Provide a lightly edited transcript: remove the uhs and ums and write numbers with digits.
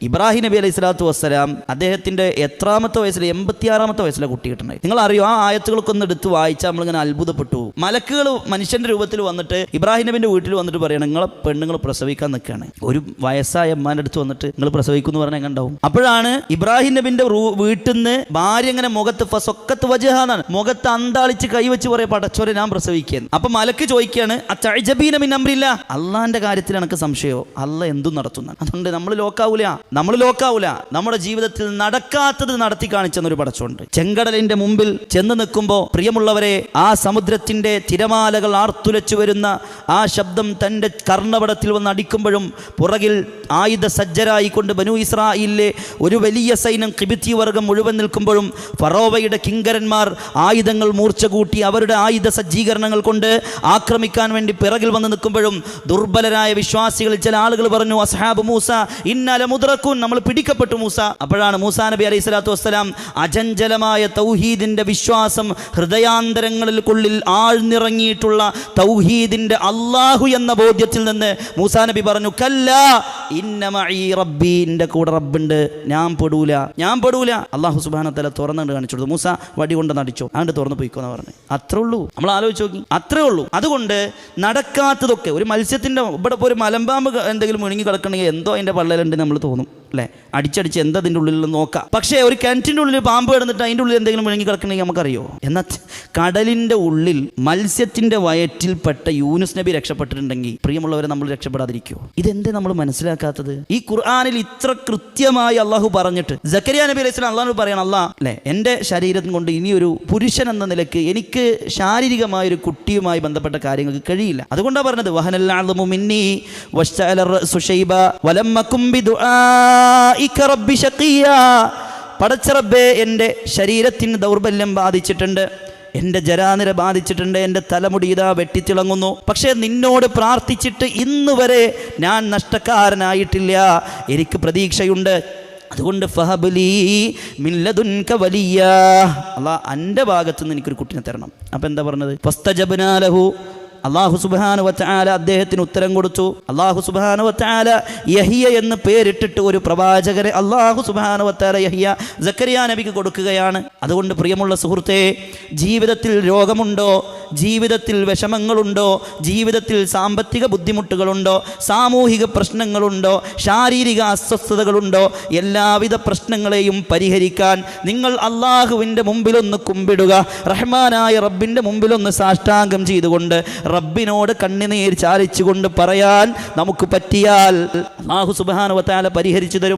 ഇബ്രാഹിം നബി അലൈഹി സ്വലാത്തു വസ്സലാം അദ്ദേഹത്തിന്റെ എത്രാമത്തെ വയസ്സിൽ 86-ാമത്തെ വയസ്സിലെ കുട്ടി കിട്ടണേ. നിങ്ങൾ അറിയോ, ആ ആയത്തുകളൊക്കെ ഒന്ന് എടുത്ത് വായിച്ചാൽ നമ്മളിങ്ങനെ അത്ഭുതപ്പെട്ടു. മലക്കുകൾ മനുഷ്യന്റെ രൂപത്തിൽ വന്നിട്ട് ഇബ്രാഹിം നബിന്റെ വീട്ടിൽ വന്നിട്ട് പറയണം, നിങ്ങളെ പെണ്ണുങ്ങൾ പ്രസവിക്കാൻ നിൽക്കുകയാണ്. ഒരു വയസ്സായ അമ്മാന്റെ അടുത്ത് വന്നിട്ട് നിങ്ങൾ പ്രസവിക്കും എന്ന് പറഞ്ഞാൽ എങ്ങനെ ഉണ്ടാവും? അപ്പോഴാണ് ഇബ്രാഹിം നബിന്റെ വീട്ടിൽ നിന്ന് ഭാര്യ ഇങ്ങനെ മുഖത്ത് ഫസൊക്കത്ത് വജഹാന്നാണ്, മുഖത്ത് അന്താളിച്ച് കൈവച്ച് പറയാ, പടച്ചോരെ ഞാൻ പ്രസവിക്കാൻ. അപ്പൊ മലക്ക് ചോദിക്കുകയാണ്, അള്ളാന്റെ കാര്യത്തിൽ എനിക്ക് സംശയമോ? അല്ല എന്തും നടത്തുന്ന. അതുകൊണ്ട് നമ്മൾ ലോക്കാവൂല. നമ്മുടെ ജീവിതത്തിൽ നടക്കാത്തത് നടത്തി കാണിച്ചെന്നൊരു പടച്ചോണ്ട്. ചെങ്കടലിന്റെ മുമ്പിൽ ചെന്ന് നിൽക്കുമ്പോൾ പ്രിയമുള്ളവരെ, ആ സമുദ്രത്തിന്റെ തിരമാലകൾ ആർത്തുലച്ചു വരുന്ന ആ ശബ്ദം തന്റെ കർണപടത്തിൽ വന്ന് അടിക്കുമ്പോഴും പുറകിൽ ആയുധ സജ്ജരായിക്കൊണ്ട് ബനൂ ഇസ്രായേലിലെ ഒരു വലിയ സൈന്യം ഖിബിത്തി വർഗം മുഴുവൻ നിൽക്കുമ്പോഴും ഫറോവയുടെ കിങ്കരന്മാർ ആയുധങ്ങൾ മൂർച്ച കൂട്ടി അവരുടെ ആയുധ സജ്ജീകരണങ്ങൾ കൊണ്ട് ആക്രമിക്കാൻ വേണ്ടി പിറകിൽ വന്ന് നിൽക്കുമ്പോഴും ദുർബലരായ വിശ്വാസികളിൽ ചില ആളുകൾ പറഞ്ഞു, അസ്ഹാബ് മൂസ ഇന്നല മുദ്റകൂൻ, നമ്മൾ പിടിക്കപ്പെട്ടു മൂസ. അപ്പോഴാണ് മൂസാ നബി അലൈഹി സ്വലാത്തു വസ്സലാം അചഞ്ചലമായ തൗഹീദിന്റെ വിശ്വാസം ഹൃദയാന്തരങ്ങളിൽക്കുള്ളിൽ ആഴ്ന്നിറങ്ങിയിട്ടുള്ള തൗഹീദിന്റെ അള്ളാഹു എന്ന ബോധ്യത്തിൽ നിന്ന് മൂസാ നബി പറഞ്ഞു, കല്ലാ ഇന്ന മഈ റബ്ബി, എൻ്റെ കൂടെ റബ്ബുണ്ട്, ഞാൻ പെടൂല. അള്ളാഹു സുബ്ഹാനഹു വ തആല തുറന്നുകൊണ്ട് കാണിച്ചു കൊടുത്തു, മൂസ വടി കൊണ്ട് നടിച്ചോ, അങ്ങോട്ട് തുറന്നു പോയിക്കോന്ന് പറഞ്ഞു. അത്രേ ഉള്ളൂ. നമ്മൾ ആലോചിച്ച് നോക്കി, അത്രേ ഉള്ളൂ. അതുകൊണ്ട് നടക്കാത്തതൊക്കെ, ഒരു മത്സ്യത്തിന്റെ ഇവിടെ ഒരു മലമ്പാമ്പ് എന്തെങ്കിലും മുഴുങ്ങി കിടക്കണമെങ്കിൽ എന്തോ അതിന്റെ പള്ളലുണ്ട് നമ്മൾ തോന്നും അല്ലേ, അടിച്ചടിച്ച് എന്താ അതിൻ്റെ ഉള്ളിൽ നോക്കാം. പക്ഷേ ഒരു കിണറ്റിൻ്റെ ഉള്ളിൽ പാമ്പ് കിടന്നിട്ട് അതിൻ്റെ ഉള്ളിൽ എന്തെങ്കിലും മുഴുങ്ങി കിടക്കണമെങ്കിൽ നമുക്കറിയോ? എന്നാൽ കടലിൻ്റെ ഉള്ളിൽ മത്സ്യത്തിൻ്റെ വയറ്റിൽപ്പെട്ട യൂനുസ് നബി രക്ഷപ്പെട്ടിട്ടുണ്ടെങ്കിൽ പ്രിയമുള്ളവരെ നമ്മൾ രക്ഷപ്പെടാതിരിക്കുമോ? ഇതെന്തേ നമ്മൾ മനസ്സിലാക്കാത്തത്? ഈ ഖുർആനിൽ ഇത്ര കൃത്യമായി അള്ളാഹു പറഞ്ഞിട്ട് സക്കരിയ നബി അലൈഹി സ്വലാം അള്ളാഹു പറയണം, അല്ലാ അല്ലേ, എൻ്റെ ശരീരം കൊണ്ട് ഇനിയൊരു പുരുഷൻ എന്ന നിലയ്ക്ക് എനിക്ക് ശാരീരികമായൊരു കുട്ടിയുമായി ബന്ധപ്പെട്ട കാര്യങ്ങൾക്ക് കഴിയില്ല. അതുകൊണ്ടാണ് പറഞ്ഞത്, വഹനൽ മിന്നി വശ്തഅല റഅസു ശൈബ വലം അകും ബിദുആ പടച്ചറബ്ബേ, എൻ്റെ ശരീരത്തിന് ദൗർബല്യം ബാധിച്ചിട്ടുണ്ട്, എൻ്റെ ജരാനിര ബാധിച്ചിട്ടുണ്ട്, എൻ്റെ തലമുടി ഇതാ വെട്ടിത്തിളങ്ങുന്നു, പക്ഷേ നിന്നോട് പ്രാർത്ഥിച്ചിട്ട് ഇന്നുവരെ ഞാൻ നഷ്ടക്കാരനായിട്ടില്ല, എനിക്ക് പ്രതീക്ഷയുണ്ട്. അതുകൊണ്ട് ഫഹബ്ലി മിൻ ലദുൻക വലിയ, അല്ലാഹ് എൻ്റെ ഭാഗത്തുനിന്ന് എനിക്കൊരു കുട്ടിനെ തരണം. അപ്പം എന്താ പറഞ്ഞത്? ഫസ്തജബ്നാ ലഹു, അല്ലാഹു സുബ്ഹാനഹു വ തആല അദ്ദേഹത്തിന് ഉത്തരം കൊടുത്തു. അല്ലാഹു സുബ്ഹാനഹു വ തആല യഹിയ എന്ന് പേരിട്ടിട്ട് ഒരു പ്രവാചകരെ അല്ലാഹു സുബ്ഹാനഹു വ തആല യഹിയ സക്കരിയ നബിക്ക് കൊടുക്കുകയാണ്. അതുകൊണ്ട് പ്രിയമുള്ള സുഹൃത്തേ, ജീവിതത്തിൽ രോഗമുണ്ടോ, ജീവിതത്തിൽ വിഷമങ്ങളുണ്ടോ, ജീവിതത്തിൽ സാമ്പത്തിക ബുദ്ധിമുട്ടുകളുണ്ടോ, സാമൂഹിക പ്രശ്നങ്ങളുണ്ടോ, ശാരീരിക അസ്വസ്ഥതകളുണ്ടോ, എല്ലാവിധ പ്രശ്നങ്ങളെയും പരിഹരിക്കാൻ നിങ്ങൾ അള്ളാഹുവിൻ്റെ മുമ്പിലൊന്ന് കുമ്പിടുക, റഹ്മാനായ റബ്ബിൻ്റെ മുമ്പിലൊന്ന് സാഷ്ടാംഗം ചെയ്തുകൊണ്ട് റബ്ബിനോട് കണ്ണുനീർ ചാലിച്ചുകൊണ്ട് പറയാൻ നമുക്ക് പറ്റിയാൽ അല്ലാഹു സുബ്ഹാനഹു വ തആല പരിഹരിച്ചു തരും.